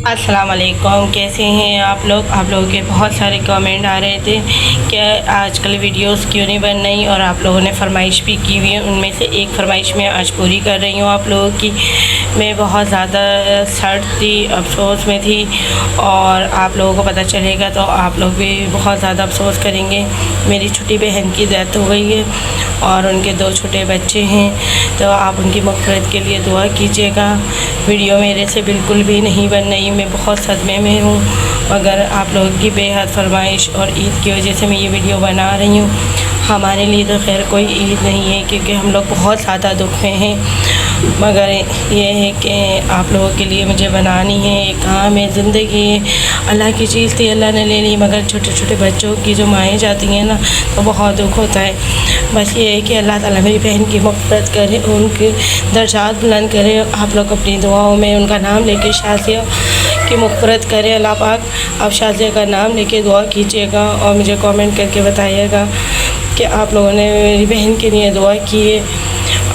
अस्सलाम वालेकुम, कैसे हैं आप लोगों के बहुत सारे कमेंट आ रहे थे कि आजकल वीडियोस क्यों नहीं बन रही, और आप लोगों ने फरमाइश भी की हुई है। उनमें से एक फरमाइश मैं आज पूरी कर रही हूँ आप लोगों की। मैं बहुत ज़्यादा सर्द थी, अफसोस में थी, और आप लोगों को पता चलेगा तो आप लोग भी बहुत ज़्यादा अफसोस करेंगे। मेरी छोटी बहन की डेथ हो गई है और उनके 2 छोटे बच्चे हैं, तो आप उनकी मग़फ़िरत के लिए दुआ कीजिएगा। वीडियो मेरे से बिल्कुल भी नहीं बन रही, मैं बहुत सदमे में हूँ, मगर आप लोगों की बेहद फरमाइश और ईद की वजह से मैं ये वीडियो बना रही हूँ। हमारे लिए तो खैर कोई ईद नहीं है, क्योंकि हम लोग बहुत ज़्यादा दुख में हैं, मगर ये है कि आप लोगों के लिए मुझे बनानी है। एक काम है, ज़िंदगी अल्लाह की चीज़ थी, अल्लाह ने ले ली, मगर छोटे छोटे बच्चों की जो माएँ जाती हैं ना, तो बहुत दुख होता है। बस ये है कि अल्लाह ताला मेरी बहन की मग़फ़िरत करे, उनके दर्जात बुलंद करे। आप लोग अपनी दुआओं में उनका नाम लेके शाज़िया की मग़फ़िरत करें अल्लाह पाक। आप शाज़िया का नाम लेके दुआ कीजिएगा और मुझे कमेंट करके बताइएगा कि आप लोगों ने मेरी बहन के लिए दुआ की है।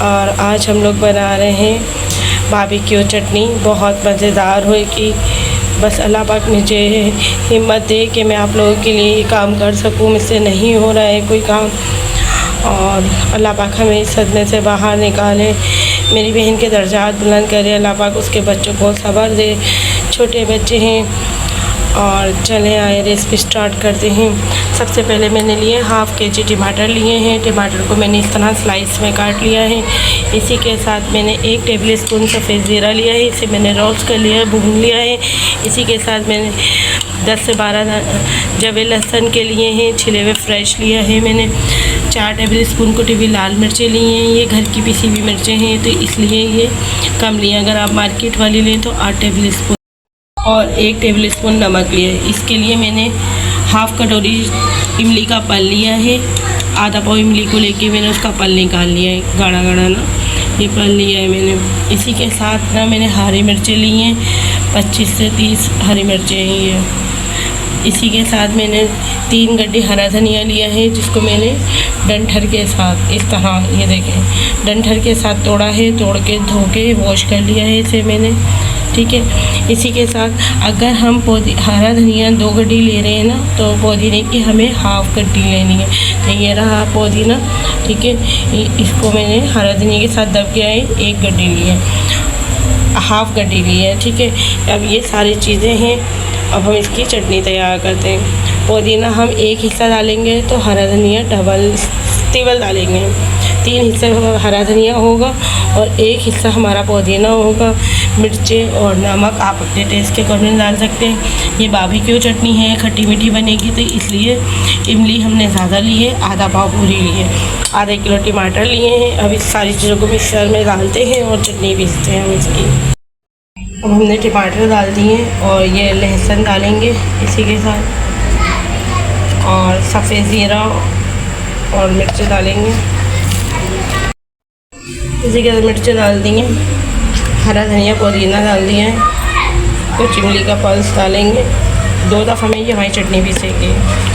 और आज हम लोग बना रहे हैं बारबेक्यू चटनी, बहुत मज़ेदार होगी। बस अल्लाह पाक मुझे हिम्मत दे कि मैं आप लोगों के लिए ये काम कर सकूं। मुझसे नहीं हो रहा है कोई काम, और अल्लाह पाक हमें इस सदमे से बाहर निकाले, मेरी बहन के दर्जात बुलंद करे। अल्लाह पाक उसके बच्चों को सब्र दे, छोटे बच्चे हैं। और चले आए रेसिपी स्टार्ट करते हैं। सबसे पहले मैंने लिए हाफ़ kg टमाटर लिए हैं। टमाटर को मैंने इस तरह स्लाइस में काट लिया है। इसी के साथ मैंने 1 टेबल स्पून सफ़ेद ज़ीरा लिया है, इसे मैंने रोस्ट कर लिया है, भून लिया है। इसी के साथ मैंने 10 से 12 जवे लहसुन के लिए हैं, छिले हुए फ्रेश लिया है मैंने। 4 टेबल स्पून कुटी हुई लाल मिर्चें ली हैं, ये घर की पिसी हुई मिर्चें हैं, तो इसलिए ये कम लिए। अगर आप मार्केट वाली लें तो 8 टेबल स्पून, और 1 टेबल स्पून नमक लिया है। इसके लिए मैंने हाफ़ कटोरी इमली का पल लिया है। आधा पाव इमली को लेके मैंने उसका पल निकाल लिया है, गाढ़ा गाढ़ा ना, ये पल लिया है मैंने। इसी के साथ ना मैंने हरी मिर्चें ली हैं, 25 से 30 हरी मिर्चें हैं ये। इसी के साथ मैंने 3 गड्ढे हरा धनिया लिया है, जिसको मैंने डंठल के साथ इस तरह, ये देखें, डंठल के साथ तोड़ा है, तोड़ के धो के वॉश कर लिया है इसे मैंने, ठीक है। इसी के साथ अगर हम हरा धनिया 2 गड्डी ले रहे हैं ना, तो पुदीने की हमें हाफ़ गड्डी लेनी है। तो ये रहा पुदीना, ठीक है। इसको मैंने हरा धनिया के साथ दब के 1 गड्डी ली है, हाफ़ गड्डी ली है, ठीक है। अब ये सारी चीज़ें हैं, अब हम इसकी चटनी तैयार करते हैं। पुदीना हम 1 हिस्सा डालेंगे, तो हरा धनिया टेबल डालेंगे। 3 हिस्से हरा धनिया होगा और 1 हिस्सा हमारा पुदीना होगा। मिर्चें और नमक आप अपने टेस्ट के अकॉर्डिंग डाल सकते हैं। ये बारबेक्यू चटनी है, खट्टी मीठी बनेगी, तो इसलिए इमली हमने ज़्यादा ली है, आधा पाव पूरी ली है। आधा किलो टमाटर लिए हैं। अब इस सारी चीज़ों को मिक्सर में डालते हैं और चटनी पीसते हैं हम इसकी। अब हमने टमाटर डाल दिए और ये लहसुन डालेंगे इसी के साथ, और सफ़ेद ज़ीरा और मिर्चें डालेंगे। इसी के साथ मिर्चें डाल दी हैं, हरा धनिया पुदीना डाल दिया है, कुछ इमली का पल्स डालेंगे। 2 दफ़ा में ये हमारी चटनी पीसेगी,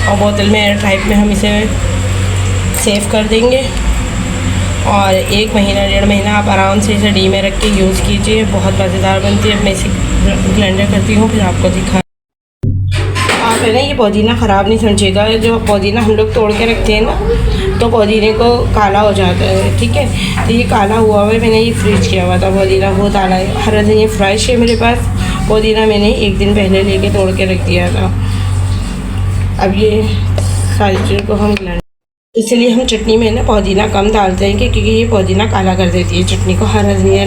और बोतल में एयर टाइप में हम इसे सेव कर देंगे। और 1 महीना 1.5 महीना आप आराम से इसे डी में रख के यूज़ कीजिए, बहुत मज़ेदार बनती है। मैं इसे ब्लेंडर करती हूँ, फिर आपको दिखा। आप है ना, ये पुदीना ख़राब नहीं समझिएगा। जो पुदीना हम लोग तोड़ के रखते हैं ना, तो पुदीने को काला हो जाता है, ठीक है। तो ये काला हुआ है, मैंने ये फ्रीज किया हुआ था पुदीना, वो डाला है। हरा धनिया फ्रेश है मेरे पास, पुदीना मैंने 1 दिन पहले लेके तोड़ के रख दिया था। अब ये सारी चीज़ों को हम ब्लेंड, इसलिए हम चटनी में ना पुदीना कम डालते हैं, क्योंकि ये पुदीना काला कर देती है चटनी को। हरा धनिया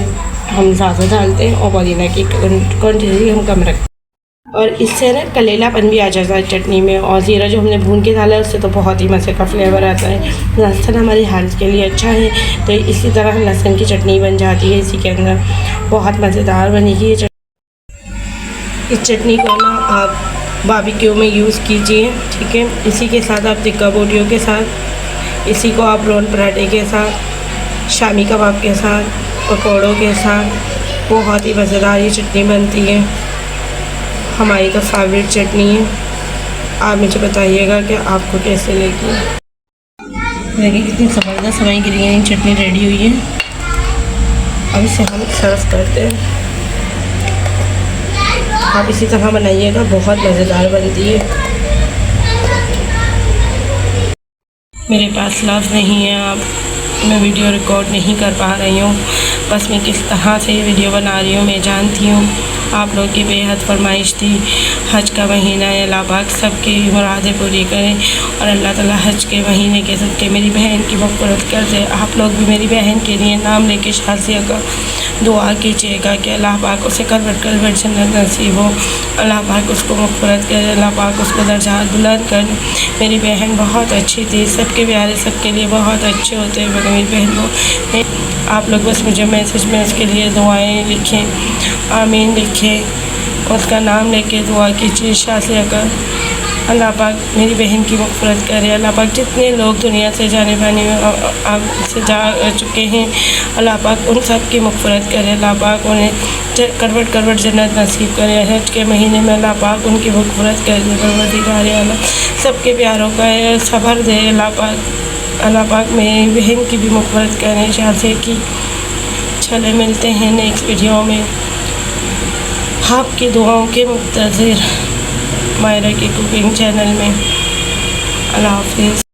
हम ज़्यादा डालते हैं और पुदीना की क्वान्टिटी हम कम रखते हैं, और इससे ना कलेलापन भी आ जाता है चटनी में। और ज़ीरा जो हमने भून के डाला है, उससे तो बहुत ही मज़े का फ्लेवर आता है। लहसुन हमारी हेल्थ के लिए अच्छा है, तो इसी तरह लहसुन की चटनी बन जाती है इसी के अंदर, बहुत मज़ेदार बनेगी ये चटनी। इस चटनी को ना आप बारबेक्यू में यूज़ कीजिए, ठीक है। इसी के साथ आप टिक्का बोटियों के साथ, इसी को आप रोल पराठे के साथ, शामी कबाब के साथ, पकौड़ों के साथ, बहुत ही मज़ेदार ये चटनी बनती है। हमारी तो फेवरेट चटनी है। आप मुझे बताइएगा कि आपको कैसे लगी। देखिए कितनी ज़बरदस्त हमारी ग्रीन चटनी रेडी हुई है। अब इसे हम सर्व करते हैं। आप इसी तरह बनाइएगा, बहुत मज़ेदार बनती है। मेरे पास लफ्ज़ नहीं है, आप मैं वीडियो रिकॉर्ड नहीं कर पा रही हूँ। बस मैं किस तरह से ये वीडियो बना रही हूँ मैं जानती हूँ। आप लोग की बेहद फरमाइश थी। हज का महीना है, अल्लाह पाक सबकी मुरादें पूरी करें और अल्लाह ताला हज के महीने के सदक़े मेरी बहन की मग़फ़िरत कर दे। आप लोग भी मेरी बहन के लिए नाम लेके शाज़िया का दुआ कीजिएगा कि अल्लाह पाक उसे करवट करवट जन्नत नसीब हो, अल्लाह पाक उसको मग़फ़िरत करे, अल्लाह पाक उसको दर्जात बुलंद कर। मेरी बहन बहुत अच्छी थी, सबके प्यारे सबके लिए बहुत अच्छे होते हैं, मगर मेरी बहन को आप लोग बस मुझे मैसेज में उसके लिए दुआएं लिखें, आमीन लिखें, उसका नाम लेके दुआ कीजिए शाज़िया का। अल्लाह पाक मेरी बहन की मग़फ़िरत करे। अल्लाह पाक जितने लोग दुनिया से जाने पाने आप से जा चुके हैं, अल्लाह पाक उन सब की मग़फ़िरत करे। अल्लाह पाक उन्हें करवट करवट जन्नत नसीब करे। हज के महीने में अल्लाह पाक उनकी मग़फ़िरत कर दे। परवरदिगार आलम सबके प्यारों का सब्र दे। अल्लाह पाक मेरी बहन की भी मग़फ़िरत करें, शाज़िया की। चले मिलते हैं नेक्स्ट वीडियो में, आपकी दुआओं के मुंतज़िर मायरा की कुकिंग चैनल में। अल्लाह हाफ़िज़।